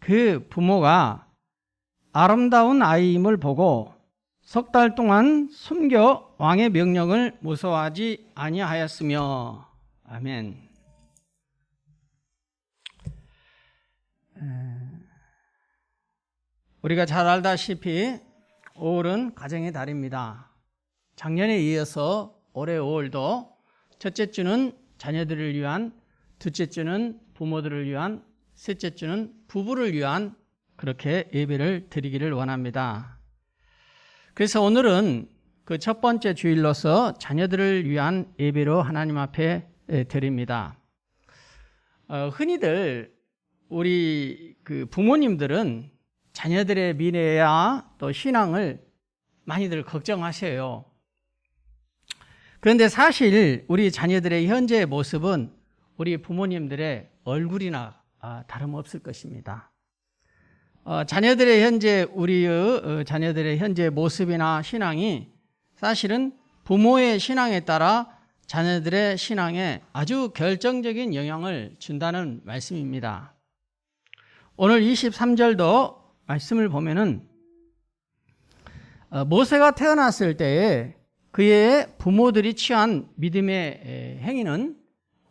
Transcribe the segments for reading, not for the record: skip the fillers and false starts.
그 부모가 아름다운 아이임을 보고 석 달 동안 숨겨 왕의 명령을 무서워하지 아니하였으며. 아멘. 우리가 잘 알다시피 5월은 가정의 달입니다. 작년에 이어서 올해 5월도 첫째 주는 자녀들을 위한, 둘째 주는 부모들을 위한, 셋째 주는 부부를 위한 그렇게 예배를 드리기를 원합니다. 그래서 오늘은 그 첫 번째 주일로서 자녀들을 위한 예배로 하나님 앞에 드립니다. 흔히들 우리 그 부모님들은 자녀들의 미래야 또 신앙을 많이들 걱정하셔요. 그런데 사실 우리 자녀들의 현재의 모습은 우리 부모님들의 얼굴이나 다름없을 것입니다. 자녀들의 현재, 우리의 자녀들의 현재 모습이나 신앙이 사실은 부모의 신앙에 따라 자녀들의 신앙에 아주 결정적인 영향을 준다는 말씀입니다. 오늘 23절도 말씀을 보면은 모세가 태어났을 때에 그의 부모들이 취한 믿음의 행위는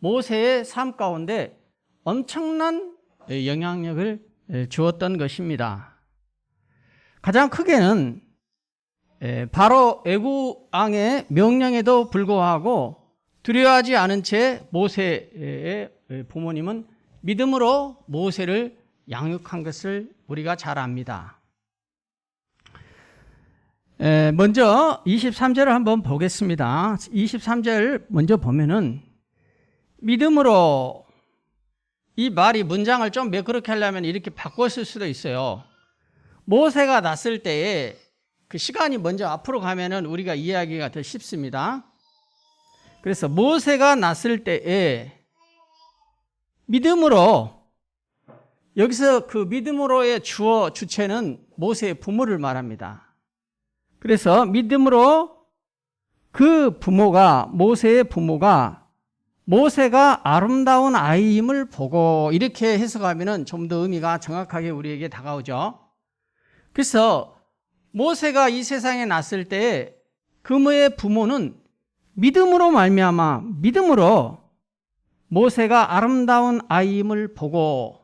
모세의 삶 가운데 엄청난 영향력을 주었던 것입니다. 가장 크게는 바로 애굽 왕의 명령에도 불구하고 두려워하지 않은 채 모세의 부모님은 믿음으로 모세를 양육한 것을 우리가 잘 압니다. 먼저 23절을 한번 보겠습니다. 23절 먼저 보면은 믿음으로, 이 말이 문장을 좀 매끄럽게 하려면 이렇게 바꿨을 수도 있어요. 모세가 났을 때에 그 시간이 먼저 앞으로 가면은 우리가 이해하기가 더 쉽습니다. 그래서 모세가 났을 때에 믿음으로, 여기서 그 믿음으로의 주어 주체는 모세의 부모를 말합니다. 그래서 믿음으로 그 부모가, 모세의 부모가 모세가 아름다운 아이임을 보고, 이렇게 해석하면 좀 더 의미가 정확하게 우리에게 다가오죠. 그래서 모세가 이 세상에 났을 때 그의 부모는 믿음으로 말미암아, 믿음으로 모세가 아름다운 아이임을 보고,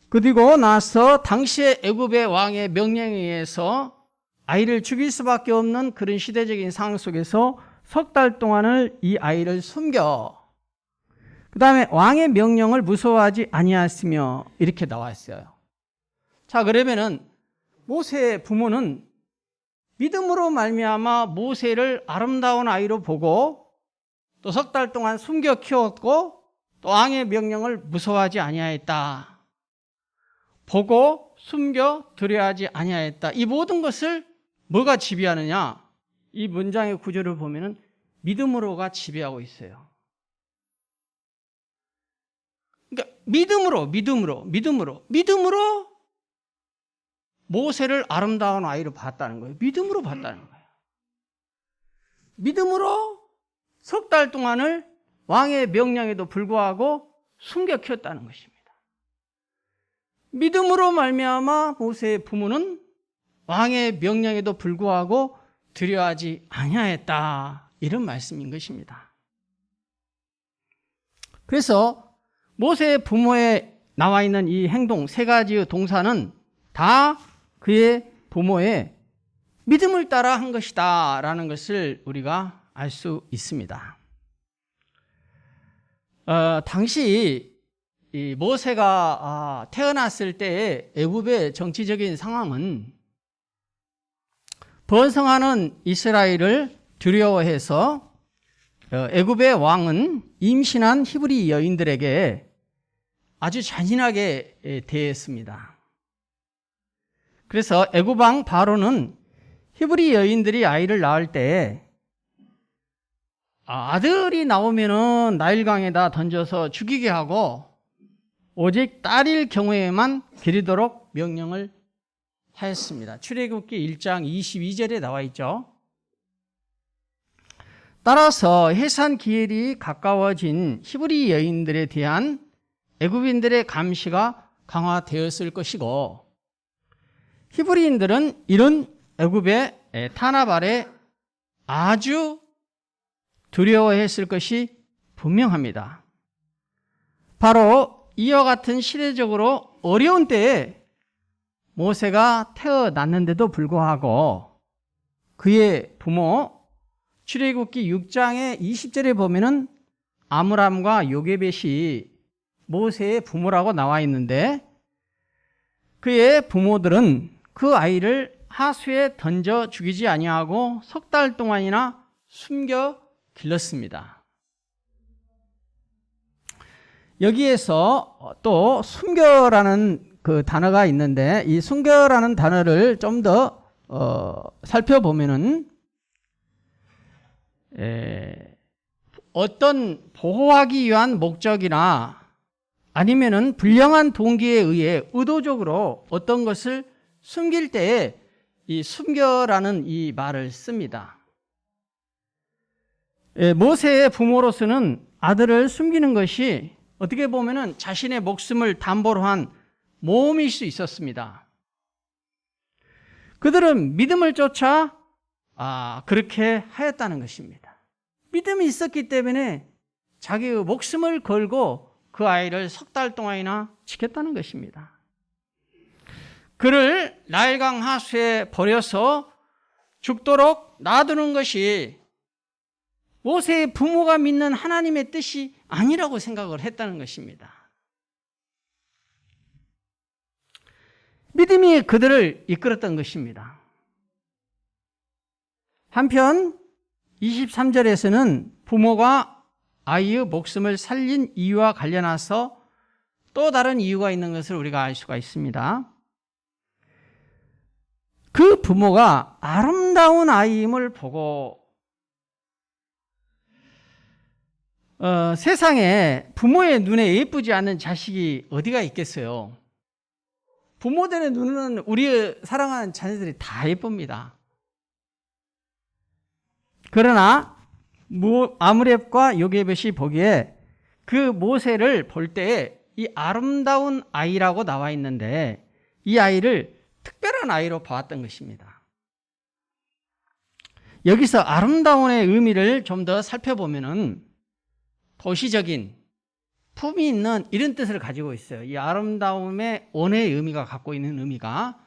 그리고 나서 당시의 애굽의 왕의 명령에 의해서 아이를 죽일 수밖에 없는 그런 시대적인 상황 속에서 석 달 동안을 이 아이를 숨겨, 그 다음에 왕의 명령을 무서워하지 아니하였으며, 이렇게 나와 있어요. 자, 그러면은 모세의 부모는 믿음으로 말미암아 모세를 아름다운 아이로 보고 또 석 달 동안 숨겨 키웠고 또 왕의 명령을 무서워하지 아니하였다. 보고 숨겨 두려워하지 아니하였다. 이 모든 것을 뭐가 지배하느냐? 이 문장의 구조를 보면은 믿음으로가 지배하고 있어요. 그러니까 믿음으로 모세를 아름다운 아이로 봤다는 거예요. 믿음으로 봤다는 거예요. 믿음으로 석 달 동안을 왕의 명령에도 불구하고 숨겨 키웠다는 것입니다. 믿음으로 말미암아 모세의 부모는 왕의 명령에도 불구하고 두려워하지 아니하였다, 이런 말씀인 것입니다. 그래서 모세의 부모에 나와 있는 이 행동, 세 가지의 동사는 다 그의 부모의 믿음을 따라 한 것이다 라는 것을 우리가 알 수 있습니다. 당시 이 모세가 태어났을 때의 애굽의 정치적인 상황은 번성하는 이스라엘을 두려워해서 애굽의 왕은 임신한 히브리 여인들에게 아주 잔인하게 대했습니다. 그래서 애굽 왕 바로는 히브리 여인들이 아이를 낳을 때 아들이 나오면은 나일강에다 던져서 죽이게 하고 오직 딸일 경우에만 기리도록 명령을 하였습니다. 출애굽기 1장 22절에 나와 있죠. 따라서 해산 기일이 가까워진 히브리 여인들에 대한 애굽인들의 감시가 강화되었을 것이고, 히브리인들은 이런 애굽의 탄압 아래 아주 두려워했을 것이 분명합니다. 바로 이와 같은 시대적으로 어려운 때에 모세가 태어났는데도 불구하고 그의 부모, 출애굽기 6장의 20절에 보면은 아므람과 요게벳이 모세의 부모라고 나와 있는데, 그의 부모들은 그 아이를 하수에 던져 죽이지 아니하고 석 달 동안이나 숨겨 길렀습니다. 여기에서 또 숨겨라는 그 단어가 있는데, 이 숨겨라는 단어를 좀 더 살펴보면은 어떤 보호하기 위한 목적이나 아니면은 불량한 동기에 의해 의도적으로 어떤 것을 숨길 때에 이 숨겨라는 이 말을 씁니다. 모세의 부모로서는 아들을 숨기는 것이 어떻게 보면은 자신의 목숨을 담보로 한 모험일 수 있었습니다. 그들은 믿음을 쫓아 그렇게 하였다는 것입니다. 믿음이 있었기 때문에 자기의 목숨을 걸고 그 아이를 석 달 동안이나 지켰다는 것입니다. 그를 나일강 하수에 버려서 죽도록 놔두는 것이 모세의 부모가 믿는 하나님의 뜻이 아니라고 생각을 했다는 것입니다. 믿음이 그들을 이끌었던 것입니다. 한편 23절에서는 부모가 아이의 목숨을 살린 이유와 관련해서 또 다른 이유가 있는 것을 우리가 알 수가 있습니다. 그 부모가 아름다운 아이임을 보고 세상에 부모의 눈에 예쁘지 않은 자식이 어디가 있겠어요? 부모들의 눈은 우리 사랑하는 자녀들이 다 예쁩니다. 그러나 아므렙과 요게벳이 보기에 그 모세를 볼 때 이 아름다운 아이라고 나와 있는데, 이 아이를 특별한 아이로 보았던 것입니다. 여기서 아름다움의 의미를 좀 더 살펴보면은 도시적인 품이 있는 이런 뜻을 가지고 있어요. 이 아름다움의 원의 의미가 갖고 있는 의미가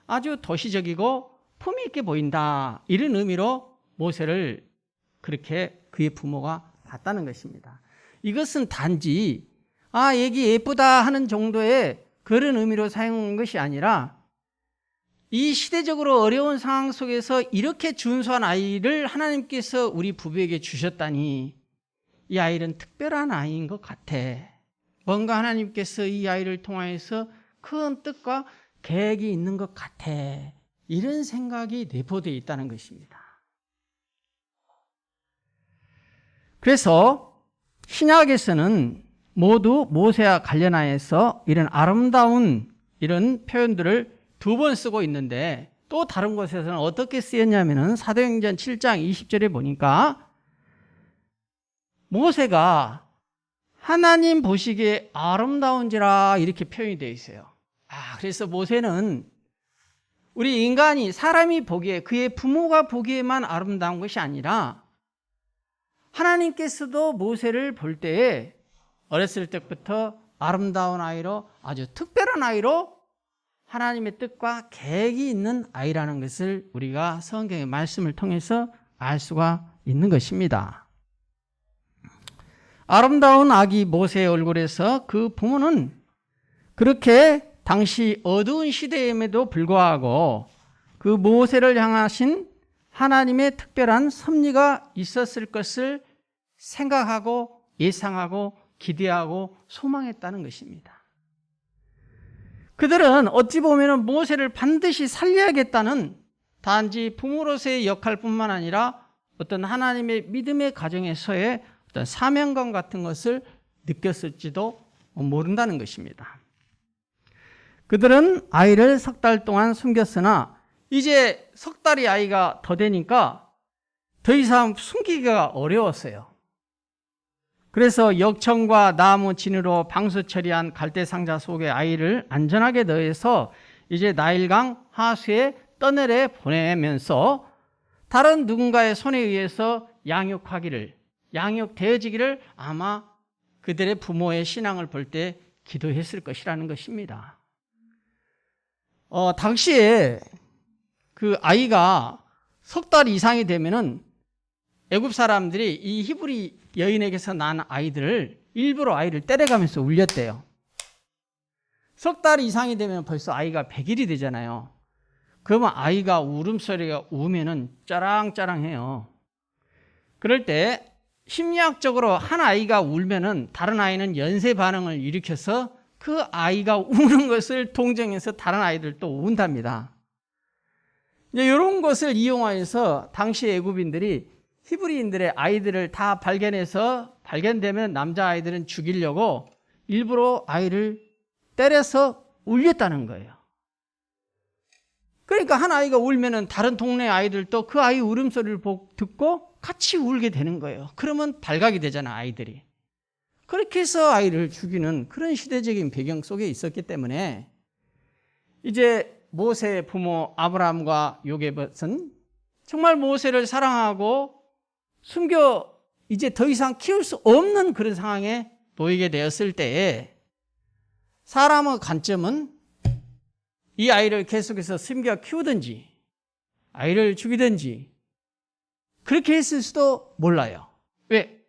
아주 도시적이고 품이 있게 보인다, 이런 의미로 모세를 그렇게 그의 부모가 봤다는 것입니다. 이것은 단지 얘기 예쁘다 하는 정도의 그런 의미로 사용한 것이 아니라, 이 시대적으로 어려운 상황 속에서 이렇게 준수한 아이를 하나님께서 우리 부부에게 주셨다니 이 아이는 특별한 아이인 것 같아. 뭔가 하나님께서 이 아이를 통하여서 큰 뜻과 계획이 있는 것 같아. 이런 생각이 내포되어 있다는 것입니다. 그래서 신약에서는 모두 모세와 관련하여서 이런 아름다운 이런 표현들을 2번 쓰고 있는데, 또 다른 곳에서는 어떻게 쓰였냐면은 사도행전 7장 20절에 보니까 모세가 하나님 보시기에 아름다운지라 이렇게 표현이 되어 있어요. 그래서 모세는 우리 인간이, 사람이 보기에, 그의 부모가 보기에만 아름다운 것이 아니라 하나님께서도 모세를 볼 때에 어렸을 때부터 아름다운 아이로, 아주 특별한 아이로 하나님의 뜻과 계획이 있는 아이라는 것을 우리가 성경의 말씀을 통해서 알 수가 있는 것입니다. 아름다운 아기 모세의 얼굴에서 그 부모는 그렇게 당시 어두운 시대임에도 불구하고 그 모세를 향하신 하나님의 특별한 섭리가 있었을 것을 생각하고 예상하고 기대하고 소망했다는 것입니다. 그들은 어찌 보면 모세를 반드시 살려야겠다는 단지 부모로서의 역할뿐만 아니라 어떤 하나님의 믿음의 가정에서의 어떤 사명감 같은 것을 느꼈을지도 모른다는 것입니다. 그들은 아이를 석 달 동안 숨겼으나 이제 석 달이 아이가 더 되니까 더 이상 숨기기가 어려웠어요. 그래서 역청과 나무 진으로 방수 처리한 갈대 상자 속에 아이를 안전하게 넣어서 이제 나일강 하수에 떠내려 보내면서 다른 누군가의 손에 의해서 양육되어지기를 아마 그들의 부모의 신앙을 볼 때 기도했을 것이라는 것입니다. 당시에 그 아이가 석 달 이상이 되면은 애굽 사람들이 이 히브리 여인에게서 난 아이들을 일부러 아이를 때려가면서 울렸대요. 석 달 이상이 되면 벌써 아이가 100일이 되잖아요. 그러면 아이가 울음소리가 우면은 짜랑짜랑해요. 그럴 때 심리학적으로 한 아이가 울면은 다른 아이는 연쇄 반응을 일으켜서 그 아이가 우는 것을 동정해서 다른 아이들도 운답니다. 이제 이런 것을 이용하여서 당시 애굽인들이 히브리인들의 아이들을 다 발견되면 남자아이들은 죽이려고 일부러 아이를 때려서 울렸다는 거예요. 그러니까 한 아이가 울면은 다른 동네 아이들도 그 아이 울음소리를 듣고 같이 울게 되는 거예요. 그러면 발각이 되잖아, 아이들이. 그렇게 해서 아이를 죽이는 그런 시대적인 배경 속에 있었기 때문에 이제 모세의 부모 아브라함과 요게벳은 정말 모세를 사랑하고 숨겨 이제 더 이상 키울 수 없는 그런 상황에 놓이게 되었을 때에 사람의 관점은 이 아이를 계속해서 숨겨 키우든지 아이를 죽이든지 그렇게 했을 수도 몰라요. 왜?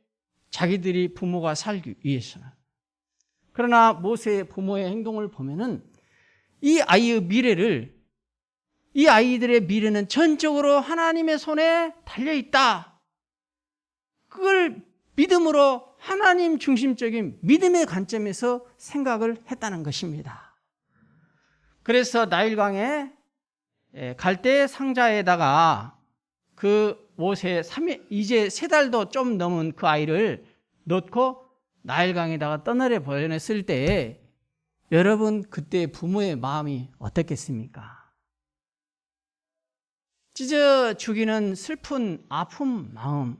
자기들이 부모가 살기 위해서는. 그러나 모세의 부모의 행동을 보면은 이 아이들의 미래는 전적으로 하나님의 손에 달려있다. 그걸 믿음으로 하나님 중심적인 믿음의 관점에서 생각을 했다는 것입니다. 그래서 나일강에 갈대 상자에다가 그 모세 이제 3달도 좀 넘은 그 아이를 넣고 나일강에다가 떠내려 보냈을 때 여러분 그때 부모의 마음이 어떻겠습니까? 찢어 죽이는 슬픈 아픈 마음,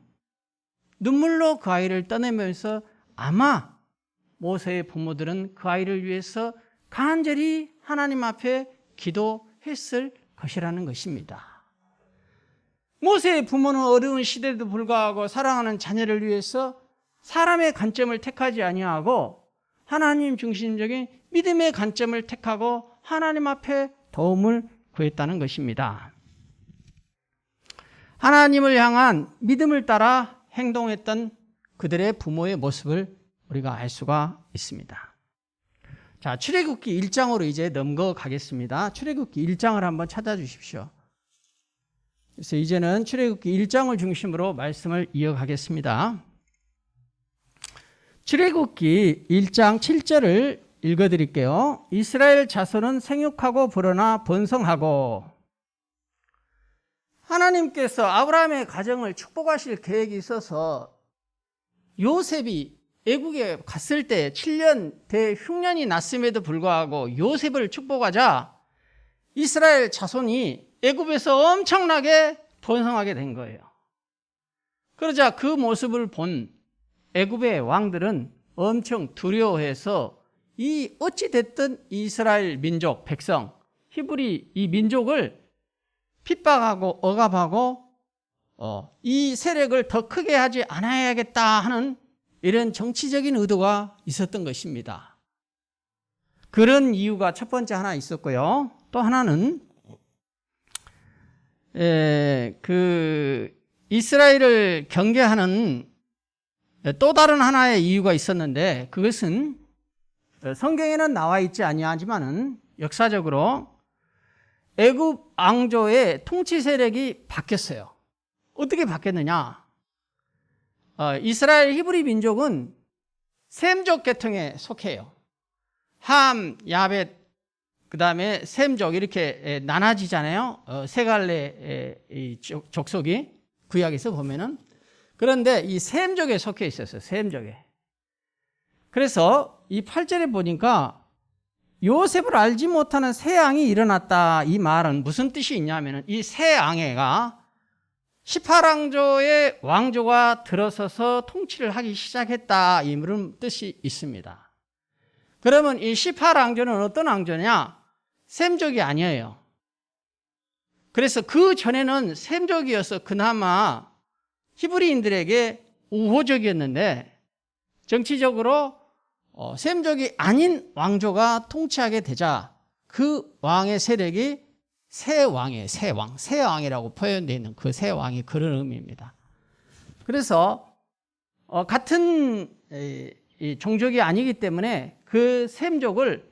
눈물로 그 아이를 떠내면서 아마 모세의 부모들은 그 아이를 위해서 간절히 하나님 앞에 기도했을 것이라는 것입니다. 모세의 부모는 어려운 시대에도 불구하고 사랑하는 자녀를 위해서 사람의 관점을 택하지 아니하고 하나님 중심적인 믿음의 관점을 택하고 하나님 앞에 도움을 구했다는 것입니다. 하나님을 향한 믿음을 따라 행동했던 그들의 부모의 모습을 우리가 알 수가 있습니다. 자, 출애굽기 1장으로 이제 넘어가겠습니다. 출애굽기 1장을 한번 찾아주십시오. 그래서 이제는 출애굽기 1장을 중심으로 말씀을 이어가겠습니다. 출애굽기 1장 7절을 읽어드릴게요. 이스라엘 자손은 생육하고 불어나 번성하고. 하나님께서 아브라함의 가정을 축복하실 계획이 있어서 요셉이 애국에 갔을 때 7년 대흉년이 났음에도 불구하고 요셉을 축복하자 이스라엘 자손이 애굽에서 엄청나게 번성하게 된 거예요. 그러자 그 모습을 본 애굽의 왕들은 엄청 두려워해서 이 어찌됐든 이스라엘 민족, 백성, 히브리 이 민족을 핍박하고 억압하고 이 세력을 더 크게 하지 않아야겠다 하는 이런 정치적인 의도가 있었던 것입니다. 그런 이유가 첫 번째 하나 있었고요. 또 하나는 그 이스라엘을 경계하는 또 다른 하나의 이유가 있었는데 그것은 성경에는 나와 있지 아니하지만은 역사적으로 애굽 왕조의 통치 세력이 바뀌었어요. 어떻게 바뀌었느냐? 이스라엘 히브리 민족은 셈족 계통에 속해요. 함, 야벳, 그 다음에 셈족 이렇게 나눠지잖아요. 세 갈래 족속이 구약에서 보면은. 그런데 이 셈족에 속해 있었어요. 셈족에. 그래서 이 8절에 보니까 요셉을 알지 못하는 새 앙이 일어났다. 이 말은 무슨 뜻이 있냐면은 이 새 앙해가 18왕조의 왕조가 들어서서 통치를 하기 시작했다, 이런 뜻이 있습니다. 그러면 이 18왕조는 어떤 왕조냐? 셈족이 아니에요. 그래서 그 전에는 셈족이어서 그나마 히브리인들에게 우호적이었는데, 정치적으로 셈족이 아닌 왕조가 통치하게 되자 그 왕의 세력이 새 왕이에요. 새 왕이라고 표현되어 있는 그 새 왕이 그런 의미입니다. 그래서 같은 이 종족이 아니기 때문에 그 셈족을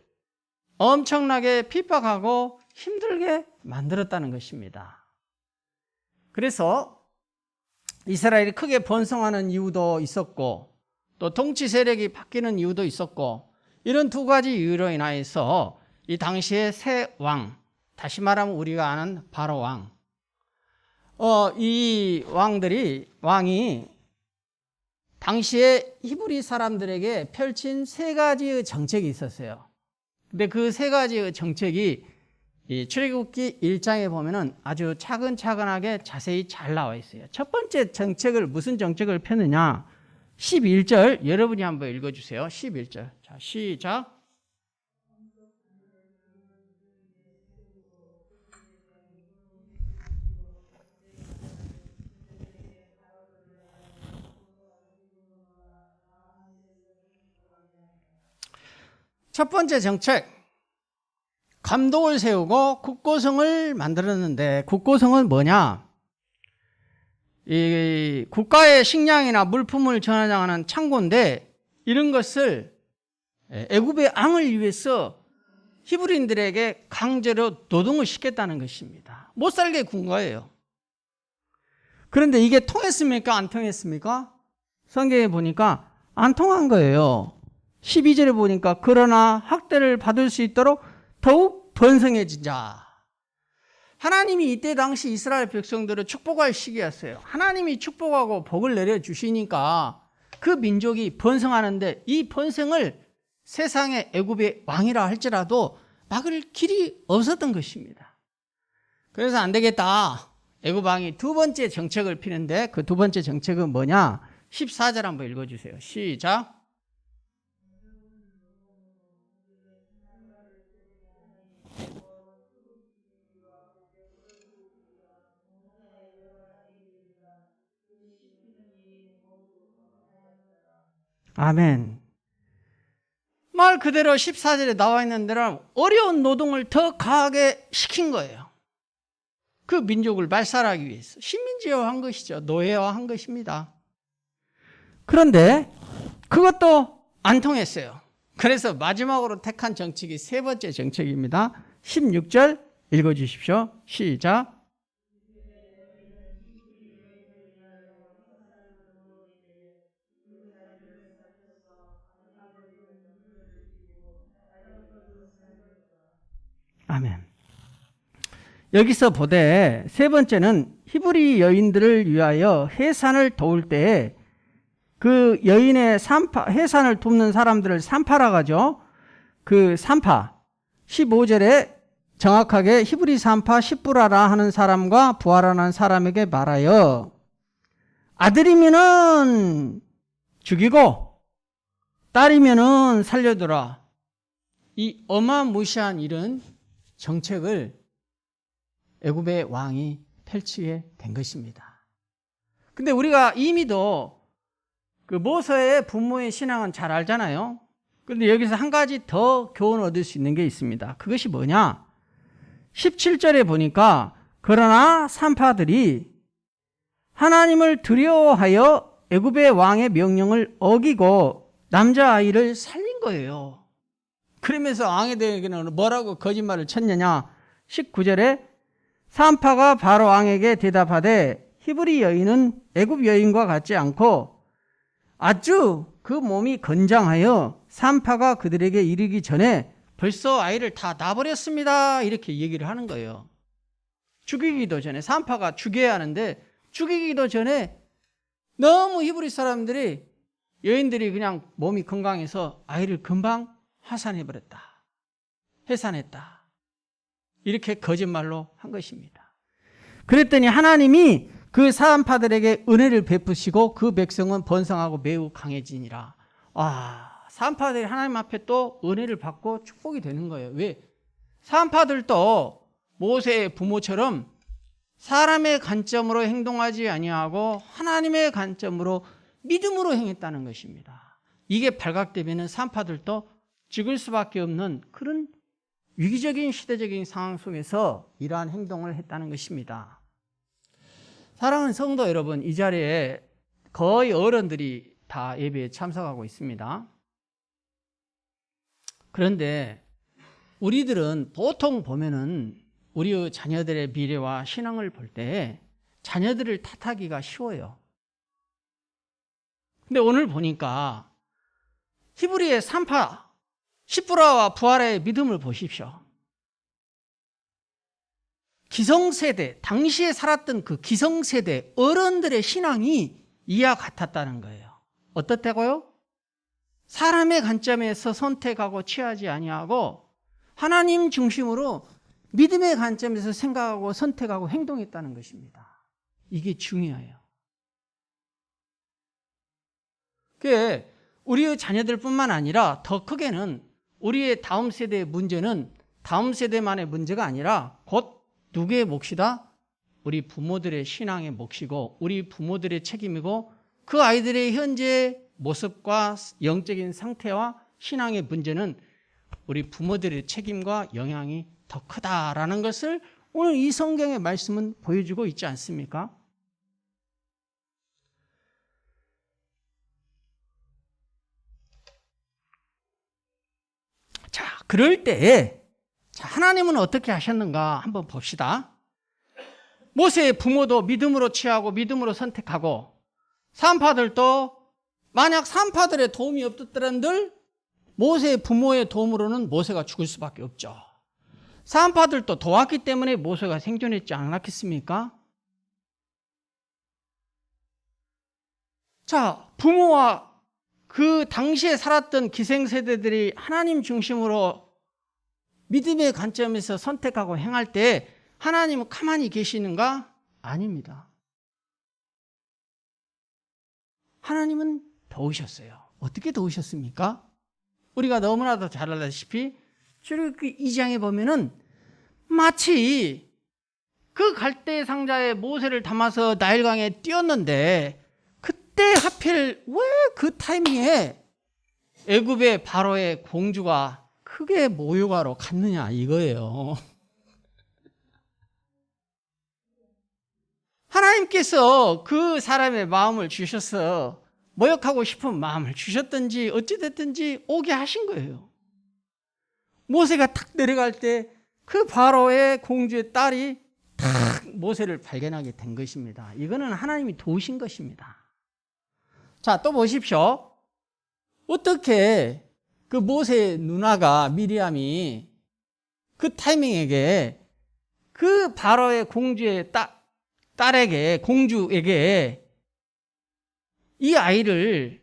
엄청나게 핍박하고 힘들게 만들었다는 것입니다. 그래서 이스라엘이 크게 번성하는 이유도 있었고, 또 통치 세력이 바뀌는 이유도 있었고, 이런 두 가지 이유로 인하여서 이 당시의 새 왕, 다시 말하면 우리가 아는 바로 왕, 이 왕이 당시에 히브리 사람들에게 펼친 세 가지의 정책이 있었어요. 근데 그 세 가지의 정책이 이 출애굽기 1장에 보면은 아주 차근차근하게 자세히 잘 나와 있어요. 첫 번째 정책을, 무슨 정책을 펴느냐? 11절 여러분이 한번 읽어주세요. 11절. 자, 시작. 첫 번째 정책, 감독을 세우고 국고성을 만들었는데, 국고성은 뭐냐? 이 국가의 식량이나 물품을 저장하는 창고인데, 이런 것을 애굽의 왕을 위해서 히브리인들에게 강제로 노동을 시켰다는 것입니다. 못 살게 군 거예요. 그런데 이게 통했습니까? 안 통했습니까? 성경에 보니까 안 통한 거예요. 12절에 보니까 그러나 학대를 받을 수 있도록 더욱 번성해지자. 하나님이 이때 당시 이스라엘 백성들을 축복할 시기였어요. 하나님이 축복하고 복을 내려주시니까 그 민족이 번성하는데, 이 번성을 세상의 애굽의 왕이라 할지라도 막을 길이 없었던 것입니다. 그래서 안 되겠다, 애굽 왕이 두 번째 정책을 피는데, 그 두 번째 정책은 뭐냐? 14절 한번 읽어주세요. 시작. 아멘. 말 그대로 14절에 나와 있는 대로 어려운 노동을 더 가하게 시킨 거예요. 그 민족을 말살하기 위해서 식민지화한 것이죠. 노예화한 것입니다. 그런데 그것도 안 통했어요. 그래서 마지막으로 택한 정책이 세 번째 정책입니다. 16절 읽어주십시오. 시작. 아멘. 여기서 보되 세 번째는 히브리 여인들을 위하여 해산을 도울 때에 그 여인의 해산을 돕는 사람들을 산파라 하죠. 그 산파 15절에 정확하게 히브리 산파 십부라라 하는 사람과 부하라는 사람에게 말하여 아들이면은 죽이고 딸이면은 살려두라. 이 어마무시한 일은 정책을 애굽의 왕이 펼치게 된 것입니다. 근데 우리가 이미도 그 모세의 부모의 신앙은 잘 알잖아요. 그런데 여기서 한 가지 더 교훈 얻을 수 있는 게 있습니다. 그것이 뭐냐? 17절에 보니까 그러나 산파들이 하나님을 두려워하여 애굽의 왕의 명령을 어기고 남자아이를 살린 거예요. 그러면서 왕에게는 뭐라고 거짓말을 쳤느냐? 19절에 산파가 바로 왕에게 대답하되 히브리 여인은 애굽 여인과 같지 않고 아주 그 몸이 건장하여 산파가 그들에게 이르기 전에 벌써 아이를 다 낳아버렸습니다. 이렇게 얘기를 하는 거예요. 죽이기도 전에, 산파가 죽여야 하는데 죽이기도 전에 너무 히브리 사람들이, 여인들이 그냥 몸이 건강해서 아이를 금방 해산해버렸다. 이렇게 거짓말로 한 것입니다. 그랬더니 하나님이 그 사한파들에게 은혜를 베푸시고 그 백성은 번성하고 매우 강해지니라. 사한파들이 하나님 앞에 또 은혜를 받고 축복이 되는 거예요. 왜? 사한파들도 모세의 부모처럼 사람의 관점으로 행동하지 아니하고 하나님의 관점으로 믿음으로 행했다는 것입니다. 이게 발각되면 사한파들도 죽을 수밖에 없는 그런 위기적인 시대적인 상황 속에서 이러한 행동을 했다는 것입니다. 사랑하는 성도 여러분, 이 자리에 거의 어른들이 다 예배에 참석하고 있습니다. 그런데 우리들은 보통 보면은 우리 자녀들의 미래와 신앙을 볼 때 자녀들을 탓하기가 쉬워요. 근데 오늘 보니까 히브리의 산파 시브라와 부하라의 믿음을 보십시오. 기성세대, 당시에 살았던 그 기성세대 어른들의 신앙이 이와 같았다는 거예요. 어떻다고요? 사람의 관점에서 선택하고 취하지 아니하고 하나님 중심으로 믿음의 관점에서 생각하고 선택하고 행동했다는 것입니다. 이게 중요해요. 그게 우리의 자녀들뿐만 아니라 더 크게는 우리의 다음 세대의 문제는 다음 세대만의 문제가 아니라 곧 누구의 몫이다? 우리 부모들의 신앙의 몫이고 우리 부모들의 책임이고 그 아이들의 현재 모습과 영적인 상태와 신앙의 문제는 우리 부모들의 책임과 영향이 더 크다라는 것을 오늘 이 성경의 말씀은 보여주고 있지 않습니까? 자, 그럴 때에 하나님은 어떻게 하셨는가 한번 봅시다. 모세의 부모도 믿음으로 취하고 믿음으로 선택하고 산파들도 만약 산파들의 도움이 없었더란들 모세의 부모의 도움으로는 모세가 죽을 수밖에 없죠. 산파들도 도왔기 때문에 모세가 생존했지 않았겠습니까? 자, 부모와 그 당시에 살았던 기생세대들이 하나님 중심으로 믿음의 관점에서 선택하고 행할 때 하나님은 가만히 계시는가? 아닙니다. 하나님은 도우셨어요. 어떻게 도우셨습니까? 우리가 너무나도 잘 알다시피 출애굽기 2장에 보면은 마치 그 갈대 상자에 모세를 담아서 나일강에 띄었는데 그때 하필 왜 그 타이밍에 애굽의 바로의 공주가 크게 모욕하러 갔느냐 이거예요. 하나님께서 그 사람의 마음을 주셔서 모욕하고 싶은 마음을 주셨든지 어찌됐든지 오게 하신 거예요. 모세가 탁 내려갈 때 그 바로의 공주의 딸이 탁 모세를 발견하게 된 것입니다. 이거는 하나님이 도우신 것입니다. 자, 또 보십시오. 어떻게 그 모세의 누나가 미리암이 그 타이밍에 그 바로의 공주의 딸에게 공주에게 이 아이를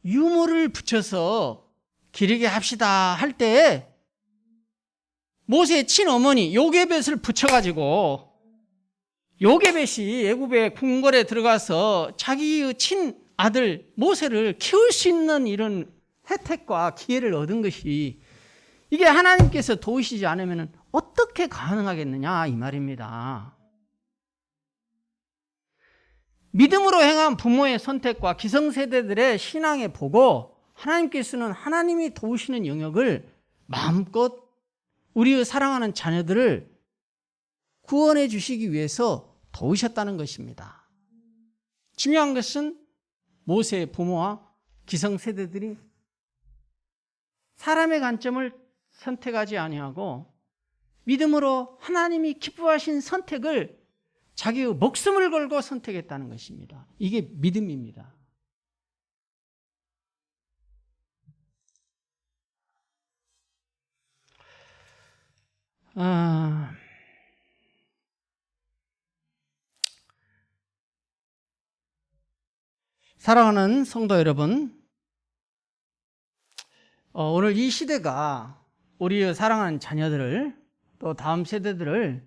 유물을 붙여서 기르게 합시다 할 때 모세의 친어머니 요게벳을 붙여가지고 요게벳이 애굽의 궁궐에 들어가서 자기의 친아들 모세를 키울 수 있는 이런 혜택과 기회를 얻은 것이 이게 하나님께서 도우시지 않으면 어떻게 가능하겠느냐 이 말입니다. 믿음으로 행한 부모의 선택과 기성세대들의 신앙에 보고 하나님께서는 하나님이 도우시는 영역을 마음껏 우리의 사랑하는 자녀들을 구원해 주시기 위해서 도우셨다는 것입니다. 중요한 것은 모세의 부모와 기성세대들이 사람의 관점을 선택하지 아니하고 믿음으로 하나님이 기뻐하신 선택을 자기의 목숨을 걸고 선택했다는 것입니다. 이게 믿음입니다. 사랑하는 성도 여러분, 오늘 이 시대가 우리의 사랑하는 자녀들을 또 다음 세대들을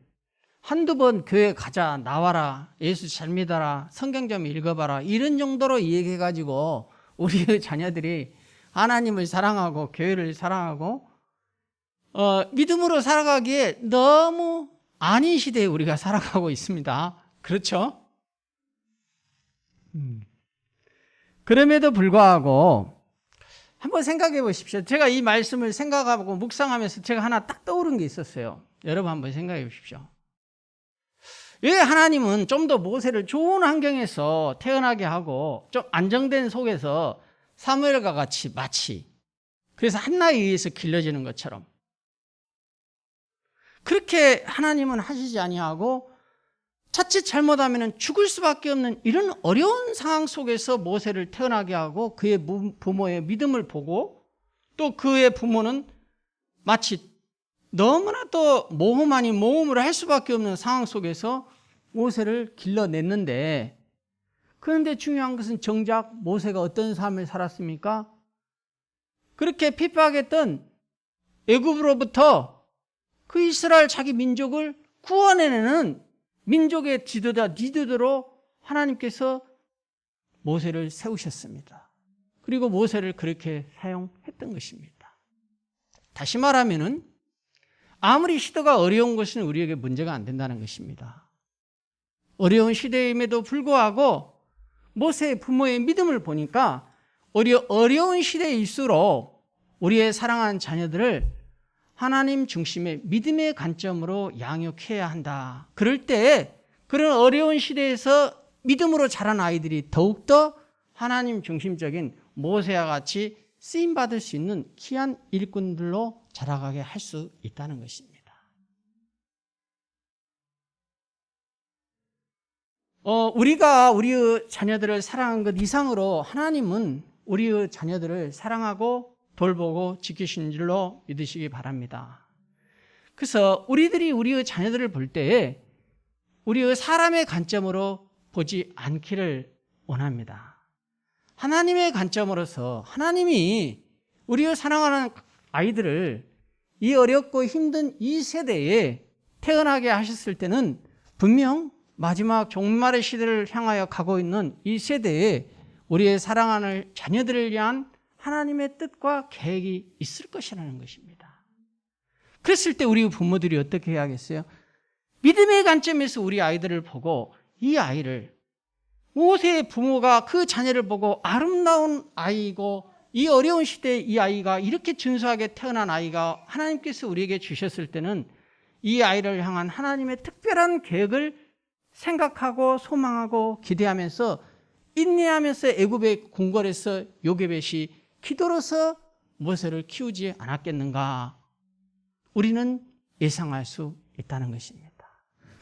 한두 번 교회 가자, 나와라, 예수 잘 믿어라, 성경 좀 읽어봐라 이런 정도로 얘기해가지고 우리의 자녀들이 하나님을 사랑하고 교회를 사랑하고 믿음으로 살아가기에 너무 아닌 시대에 우리가 살아가고 있습니다. 그렇죠? 그럼에도 불구하고 한번 생각해 보십시오. 제가 이 말씀을 생각하고 묵상하면서 제가 하나 딱 떠오른 게 있었어요. 여러분 한번 생각해 보십시오. 왜 하나님은 좀 더 모세를 좋은 환경에서 태어나게 하고 좀 안정된 속에서 사무엘과 같이 마치 그래서 한나에 의해서 길러지는 것처럼 그렇게 하나님은 하시지 아니하고 자칫 잘못하면 죽을 수밖에 없는 이런 어려운 상황 속에서 모세를 태어나게 하고 그의 부모의 믿음을 보고 또 그의 부모는 마치 너무나 또 모험 아닌 모험을 할 수밖에 없는 상황 속에서 모세를 길러냈는데 그런데 중요한 것은 정작 모세가 어떤 삶을 살았습니까? 그렇게 핍박했던 애굽으로부터 그 이스라엘 자기 민족을 구원해내는 민족의 지도자 리더로 하나님께서 모세를 세우셨습니다. 그리고 모세를 그렇게 사용했던 것입니다. 다시 말하면은 아무리 시대가 어려운 것은 우리에게 문제가 안 된다는 것입니다. 어려운 시대임에도 불구하고 모세의 부모의 믿음을 보니까 어려운 시대일수록 우리의 사랑하는 자녀들을 하나님 중심의 믿음의 관점으로 양육해야 한다. 그럴 때 그런 어려운 시대에서 믿음으로 자란 아이들이 더욱더 하나님 중심적인 모세와 같이 쓰임받을 수 있는 귀한 일꾼들로 자라가게 할 수 있다는 것입니다. 우리가 우리의 자녀들을 사랑한 것 이상으로 하나님은 우리의 자녀들을 사랑하고 돌보고 지키신 줄로 믿으시기 바랍니다. 그래서 우리들이 우리의 자녀들을 볼 때에 우리의 사람의 관점으로 보지 않기를 원합니다. 하나님의 관점으로서 하나님이 우리의 사랑하는 아이들을 이 어렵고 힘든 이 세대에 태어나게 하셨을 때는 분명 마지막 종말의 시대를 향하여 가고 있는 이 세대에 우리의 사랑하는 자녀들을 위한 하나님의 뜻과 계획이 있을 것이라는 것입니다. 그랬을 때 우리 부모들이 어떻게 해야겠어요? 믿음의 관점에서 우리 아이들을 보고 이 아이를 모세의 부모가 그 자녀를 보고 아름다운 아이고 이 어려운 시대에 이 아이가 이렇게 준수하게 태어난 아이가 하나님께서 우리에게 주셨을 때는 이 아이를 향한 하나님의 특별한 계획을 생각하고 소망하고 기대하면서 인내하면서 애굽의 궁궐에서 요게벳이 기도로서 모세를 키우지 않았겠는가? 우리는 예상할 수 있다는 것입니다.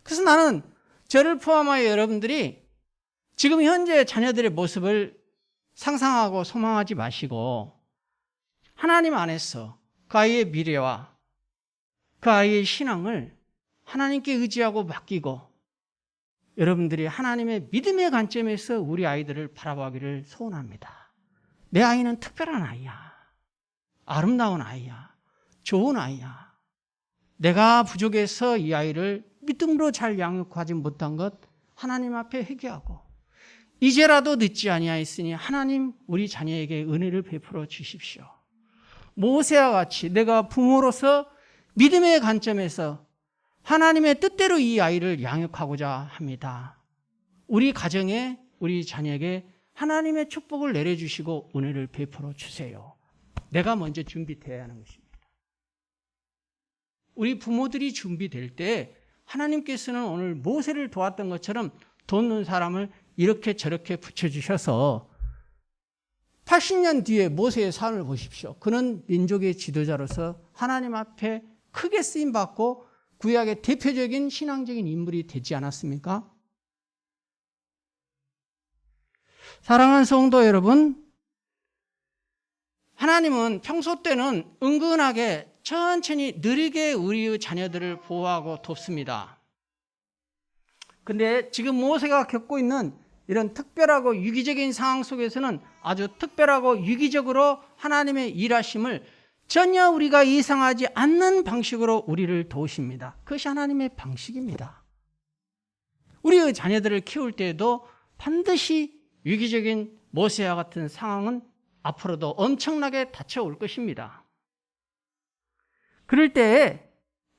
그래서 나는 저를 포함하여 여러분들이 지금 현재 자녀들의 모습을 상상하고 소망하지 마시고 하나님 안에서 그 아이의 미래와 그 아이의 신앙을 하나님께 의지하고 맡기고 여러분들이 하나님의 믿음의 관점에서 우리 아이들을 바라보기를 소원합니다. 내 아이는 특별한 아이야. 아름다운 아이야. 좋은 아이야. 내가 부족해서 이 아이를 믿음으로 잘 양육하지 못한 것 하나님 앞에 회개하고 이제라도 늦지 아니하였으니 하나님 우리 자녀에게 은혜를 베풀어 주십시오. 모세와 같이 내가 부모로서 믿음의 관점에서 하나님의 뜻대로 이 아이를 양육하고자 합니다. 우리 가정에 우리 자녀에게 하나님의 축복을 내려주시고 은혜를 베풀어 주세요. 내가 먼저 준비되어야 하는 것입니다. 우리 부모들이 준비될 때 하나님께서는 오늘 모세를 도왔던 것처럼 돕는 사람을 이렇게 저렇게 붙여주셔서 80년 뒤에 모세의 삶을 보십시오. 그는 민족의 지도자로서 하나님 앞에 크게 쓰임받고 구약의 대표적인 신앙적인 인물이 되지 않았습니까? 사랑하는 성도 여러분, 하나님은 평소 때는 은근하게 천천히 느리게 우리의 자녀들을 보호하고 돕습니다. 근데 지금 모세가 겪고 있는 이런 특별하고 유기적인 상황 속에서는 아주 특별하고 유기적으로 하나님의 일하심을 전혀 우리가 예상하지 않는 방식으로 우리를 도우십니다. 그것이 하나님의 방식입니다. 우리의 자녀들을 키울 때에도 반드시 위기적인 모세와 같은 상황은 앞으로도 엄청나게 닥쳐올 것입니다. 그럴 때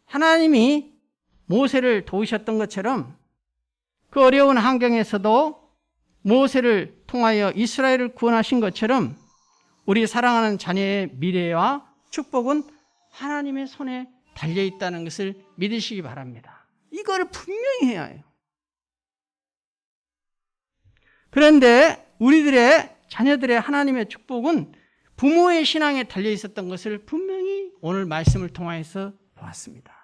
하나님이 모세를 도우셨던 것처럼 그 어려운 환경에서도 모세를 통하여 이스라엘을 구원하신 것처럼 우리 사랑하는 자녀의 미래와 축복은 하나님의 손에 달려있다는 것을 믿으시기 바랍니다. 이걸 분명히 해야 해요. 그런데 우리들의 자녀들의 하나님의 축복은 부모의 신앙에 달려있었던 것을 분명히 오늘 말씀을 통하여서 보았습니다.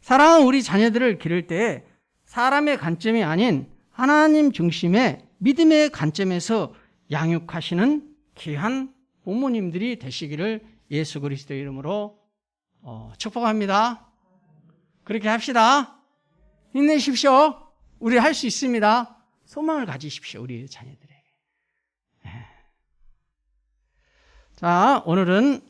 사랑하는 우리 자녀들을 기를 때 사람의 관점이 아닌 하나님 중심의 믿음의 관점에서 양육하시는 귀한 부모님들이 되시기를 예수 그리스도의 이름으로 축복합니다. 그렇게 합시다. 힘내십시오. 우리 할 수 있습니다. 소망을 가지십시오. 우리 자녀들에게. 자, 오늘은